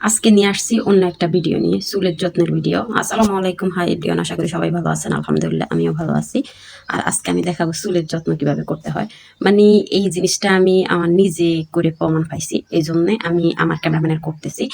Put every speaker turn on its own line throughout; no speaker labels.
আজকে নিয়ে আসছি অন্য একটা ভিডিও নিয়ে, চুলের যত্নের ভিডিও। আসসালামু আলাইকুম, হাই এভরিওয়ান, আশা করি সবাই ভালো আছেন। আলহামদুলিল্লাহ আমিও ভালো আছি। আর আজকে আমি দেখাবো চুলের যত্ন কিভাবে করতে হয়। মানে এই জিনিসটা আমি আমার নিজে করে প্রমাণ পাইছি, এই জন্যে আমি আমার ক্যামেরাম্যানের করতেছি।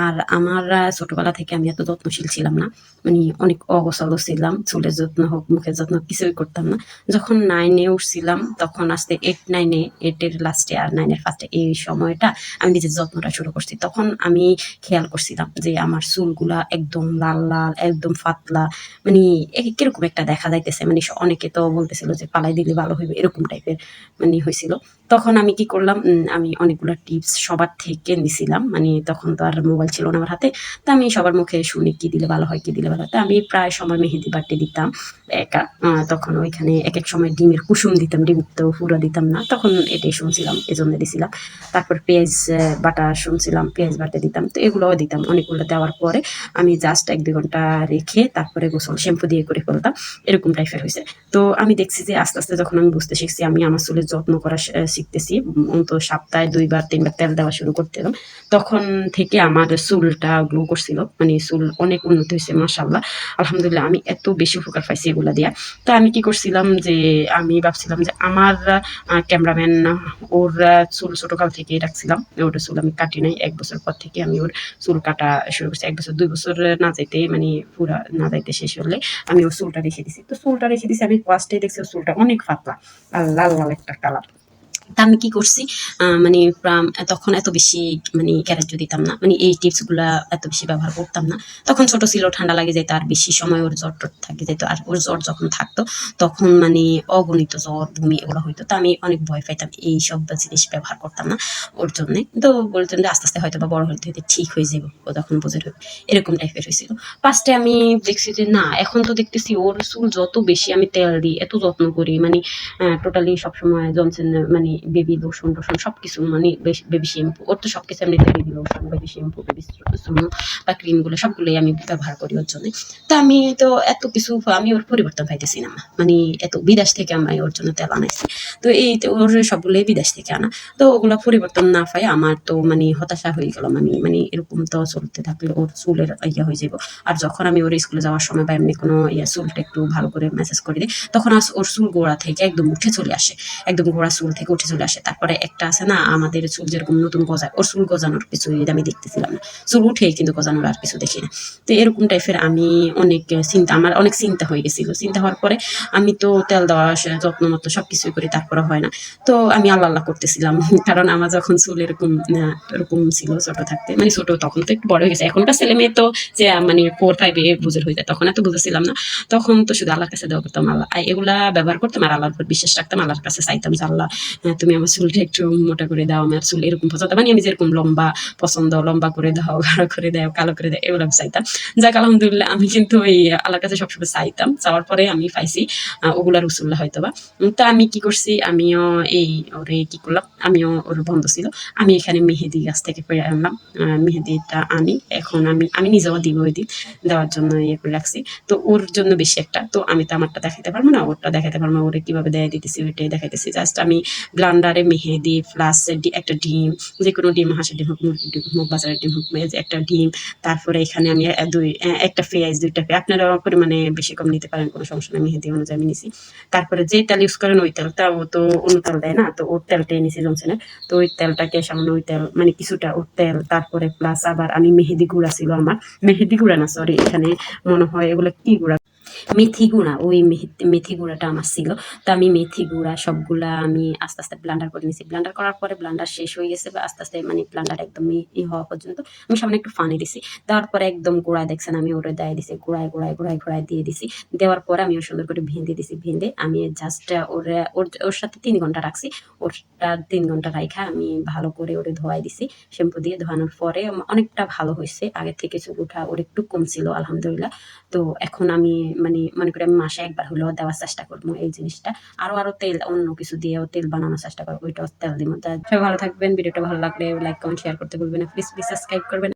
আর আমার ছোটবেলা থেকে আমি এত যত্নশীল ছিলাম না, মানে অনেক অগোছালো ছিলাম। চুলের যত্ন হোক, মুখের যত্ন, কিছুই করতাম না। যখন 9-এ উঠছিলাম, তখন আসতে 8-9-এ, 8-এর লাস্টে আর 9-এর ফার্স্টে, এই সময়টা আমি নিজের যত্নটা শুরু করছি। তখন আমি খেয়াল করছিলাম যে আমার চুলগুলা একদম লাল লাল, একদম পাতলা, মানে কিরকম একটা দেখা যাইতেছে। মানে অনেকে তো বলতেছিল যে পালাই দিলে ভালো হইবে, এরকম টাইপের মানে হয়েছিল। তখন আমি কি করলাম, আমি অনেকগুলো টিপস সবার থেকে নিছিলাম। মানে তখন তো আর মোবাইল ছিল না আমার হাতে। তো আমি সবার মুখে শুনি কি দিলে ভালো হয়, কি দিলে ভালো হয়। তো আমি প্রায় সময় মেহেদি বাটি দিতাম একা। তখন ওইখানে এক এক সময় ডিমের কুসুম দিতাম, ডিম তো পুরো দিতাম না, তখন এটাই শুনছিলাম, এজন্য দিছিলাম। তারপর পেঁয়াজ বাটা শুনছিলাম, পেঁয়াজ বাটা দিতাম। তো এগুলোও দিতাম। অনেকগুলো দেওয়ার পরে আমি জাস্ট 1-2 ঘন্টা রেখে তারপরে গোসল শ্যাম্পু দিয়ে করে ফেলতাম। এরকম টাইপের হয়েছে। তো আমি দেখছি যে আস্তে আস্তে যখন আমি বুঝতে শিখছি, আমি আমার চুলের যত্ন করা শিখতেছি। অন্তত সপ্তাহে 2-3 বার তেল দেওয়া শুরু করতেলাম। তখন থেকে আমার চুলটা গ্লো করছিল। মানে চুল অনেক উন্নতি হয়েছে, মাশাআল্লাহ। আলহামদুলিল্লাহ আমি এত বেশি উপকার পাইছি এগুলা দিয়া। তো আমি কি করছিলাম যে আমি ভাবছিলাম যে আমার ক্যামেরাম্যান, ওর চুল ছোটকাল থেকেই রাখছিলাম। ওর চুল আমি কাটি নাই। 1 বছর পর থেকে আমি ওর চুল কাটা শুরু করছি। 1 বছর 2 বছর না যাইতে, মানে পুরা না যাইতে শেষ হলে আমি ওর চুলটা রেখে দিছি। তো চুলটা রেখে দিছি, আমি ফার্স্টেই দেখছি ওর চুলটা অনেক পাতলা আর লাল লাল একটা কালার। তা আমি কি করছি, মানে তখন এত বেশি মানে গ্যারেজ দিতাম না, মানে এই টিপস গুলা এত বেশি ব্যবহার করতাম না। তখন ছোট ছিল, ঠান্ডা লাগে যেত, আর বেশি সময় ওর জ্বর টর থাকে যেত। আর ওর জ্বর যখন থাকতো, তখন মানে অগণিত জ্বর, বমি এগুলো হইতো। তো আমি অনেক ভয় পাইতাম, এই সব জিনিস ব্যবহার করতাম না ওর জন্য। তো বলতেন যে আস্তে আস্তে হয়তো বা বড় হইতে হইতে ঠিক হয়ে যাবো, ও তখন বুঝে হবে, এরকম টাইপের হয়েছিল। ফার্স্টে আমি দেখছি যে না, এখন তো দেখতেছি ওর চুল যত বেশি আমি তেল দিই, এত যত্ন করি, মানে টোটালি সবসময় জনসন, মানে বেবি লোশন টোশন সবকিছু, মানে বেবি শ্যাম্পু, ওর তো সবকিছু এমনিতে baby lotion, baby shampoo, baby চুনো বা ক্রিমগুলো সবগুলোই আমি ব্যবহার করি ওর জন্য। তো আমি তো এত কিছু, আমি ওর পরিবর্তন পাইতেছি না। মানে এত বিদেশ থেকে আমি ওর জন্য তেল আনাইছি। তো এই তো ওর সবগুলোই বিদেশ থেকে আনা। তো ওগুলো পরিবর্তন না পাই আমার তো মানে হতাশা হয়ে গেল। মানে মানে এরকম তো চলতে থাকলে ওর চুলের ইয়ে হয়ে যাব। আর যখন আমি ওর স্কুলে যাওয়ার সময় বা এমনি কোনো চুলটা একটু ভালো করে মেসেজ করে দিই, তখন ওর চুল গোড়া থেকে একদম উঠে চলে আসে। একদম গোড়া চুল থেকে উঠে চলে আসে। তারপরে একটা আছে না, আমাদের চুল যেরকম নতুন গজায়, ওর চুল গজানোর কিছু আমি দেখতেছিলাম না। চুল উঠেই কিন্তু গজানোর আর কিছু দেখি না। তো এরকম টাইপের আমি অনেক চিন্তা, আমার অনেক চিন্তা হয়ে গেছিল। চিন্তা হওয়ার পরে আমি তো তেল দেওয়া যত্ন মতো সবকিছুই করি, তারপরে হয় না। তো আমি আল্লাহ আল্লাহ করতেছিলাম। কারণ আমার যখন চুল এরকম এরকম ছিল ছোট থাকতে, মানে ছোট তখন তো একটু বড় হয়ে গেছে। এখনকার ছেলে মেয়ে তো যে মানে 4-5 বুঝের হয়ে যায়, তখন এত বুঝেছিলাম না। তখন তো শুধু আল্লাহর কাছে দেওয়া করতাম, আল্লাহ এগুলা ব্যবহার করতাম আর আল্লাহর উপর বিশ্বাস রাখতাম। আল্লাহর কাছে চাইতাম যে আল্লাহ, তুমি আমার চুলটা একটু মোটা করে দাও, আমার চুল এরকম পছন্দ, মানে আমি যেরকম লম্বা পছন্দ, লম্বা করে দাও, গাঢ় করে দাও, কালো করে দাও, এগুলো আমি চাইতাম। যাক আলহামদুলিল্লাহ, আমি কিন্তু ওই আল্লাহর কাছে সবসময় চাইতাম, চাওয়ার পরে আমি পাইছি ওগুলা রসুল্লাহ হয়তো বা। তা আমি কি করছি, আমিও এই ওরে কি করলাম, আমিও ওর বন্ধ ছিল, আমি এখানে মেহেদি গাছ থেকে পেয়ে আনলাম। মেহেদিটা আনি, এখন আমি আমি নিজেও দিব, ওই দিন দেওয়ার জন্য ইয়ে করে রাখছি। তো ওর জন্য বেশি একটা, তো আমি তো আমারটা দেখাতে পারবো না, ওরটা দেখাতে পারবো না। ওরে কিভাবে দেয় দিতেছি ওইটাই দেখাইতেছি। জাস্ট আমি ব্লান্ডারে মেহেদি প্লাস একটা ডিম, যে কোনো ডিম, হাঁসের ডিম হোক, মুরগির ডিম হোক, বাজারের ডিম হোক, একটা ডিম, তারপরে এখানে আমি একটা পেঁয়াজ, 2টা পেঁয়াজ, আপনারা পরিমাণে বেশি কম নিতে পারেন, কোনো সমস্যা নেই, মেহেদি অনুযায়ী আমি নিছি। তারপরে যে তেল ইউজ করেন ওই তেলটা, ও তো অন্য তেল দেয় না, তো ওর তেলটাই নিছি জনসনের। তো ওই তেলটাকে সামান্য, ওই তেল মানে কিছুটা ওর তেল, তারপরে প্লাস আবার আমি মেহেদি গুঁড়া ছিল আমার, মেহেদি গুঁড়া না সরি, এখানে মনে হয় এগুলো কি গুঁড়া, মেথি গুঁড়া, ওই মেথি গুঁড়াটা আমার ছিল। তো আমি মেথি গুঁড়া সবগুলা আমি আস্তে আস্তে ব্লান্ডার করে নিয়েছি। ব্লান্ডার করার পরে ব্লান্ডার শেষ হয়ে গেছে, বা আস্তে আস্তে মানে ব্লান্ডার একদম হওয়া পর্যন্ত আমি সামনে একটু পানি দিছি। দেওয়ার পরে একদম গোড়ায় দেখছেন আমি ওরে দিয়ে দিছি, গোড়ায় গোড়ায় গোড়ায় গোড়ায় দিয়ে দিছি। দেওয়ার পরে আমি সুন্দর করে ভেঙে দিছি। ভেঙে আমি জাস্ট ওর সাথে 3 ঘন্টা রাখছি। ওরটা 3 ঘন্টা রাইখা আমি ভালো করে ওরে ধোয়াই দিছি। শ্যাম্পু দিয়ে ধোয়ানোর পরে অনেকটা ভালো হয়েছে। আগের থেকে চুল ওঠা ওর একটু কম ছিল আলহামদুলিল্লাহ। তো এখন আমি মানে মনে করি আমি মাসে একবার হলেও দেওয়ার চেষ্টা করবো এই জিনিসটা। আরো তেল, অন্য কিছু দিয়েও তেল বানানোর চেষ্টা করবো, ওইটাও তেল দিব। তা সবাই ভালো থাকবেন। ভিডিওটা ভালো লাগলে লাইক কমেন্ট শেয়ার করতে ভুলবেন না। প্লিজ প্লিজ সাবস্ক্রাইব করবেন।